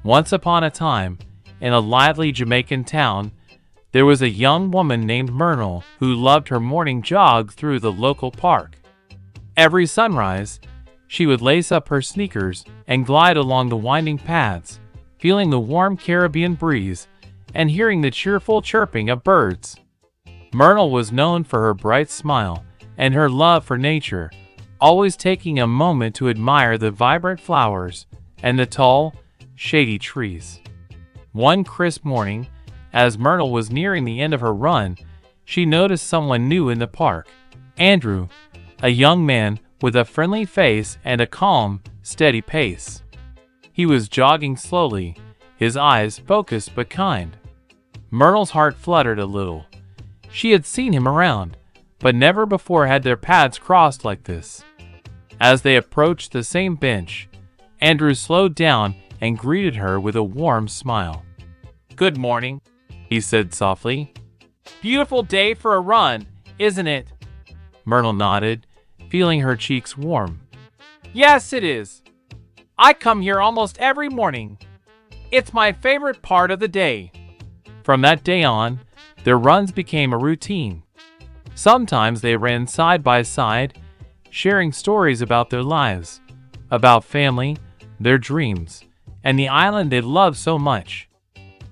Once upon a time, in a lively Jamaican town, there was a young woman named Myrtle who loved her morning jog through the local park. Every sunrise, she would lace up her sneakers and glide along the winding paths, feeling the warm Caribbean breeze and hearing the cheerful chirping of birds. Myrtle was known for her bright smile and her love for nature, always taking a moment to admire the vibrant flowers and the tall, shady trees. One crisp morning, as Myrtle was nearing the end of her run, she noticed someone new in the park. Andrew, a young man with a friendly face and a calm, steady pace. He was jogging slowly, his eyes focused but kind. Myrtle's heart fluttered a little. She had seen him around, but never before had their paths crossed like this. As they approached the same bench, Andrew slowed down and greeted her with a warm smile. "Good morning," he said softly. "Beautiful day for a run, isn't it?" Myrtle nodded, feeling her cheeks warm. "Yes, it is. I come here almost every morning. It's my favorite part of the day." From that day on, their runs became a routine. Sometimes they ran side by side, sharing stories about their lives, about family, their dreams, and the island they loved so much.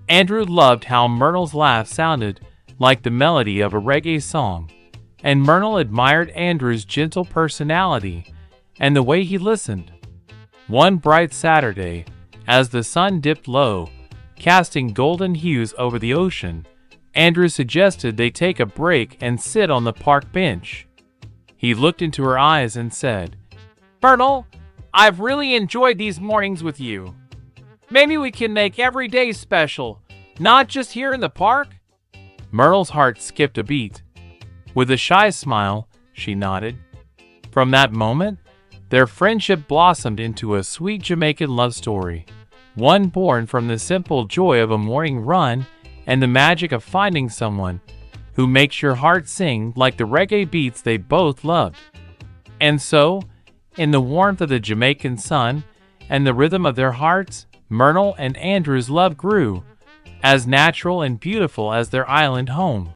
Andrew loved how Myrtle's laugh sounded like the melody of a reggae song, and Myrtle admired Andrew's gentle personality and the way he listened. One bright Saturday, as the sun dipped low, casting golden hues over the ocean, Andrew suggested they take a break and sit on the park bench. He looked into her eyes and said, "Myrtle, I've really enjoyed these mornings with you. Maybe we can make every day special, not just here in the park?" Myrtle's heart skipped a beat. With a shy smile, she nodded. From that moment, their friendship blossomed into a sweet Jamaican love story, one born from the simple joy of a morning run and the magic of finding someone who makes your heart sing like the reggae beats they both loved. And so, in the warmth of the Jamaican sun and the rhythm of their hearts, Myrtle and Andrew's love grew, as natural and beautiful as their island home.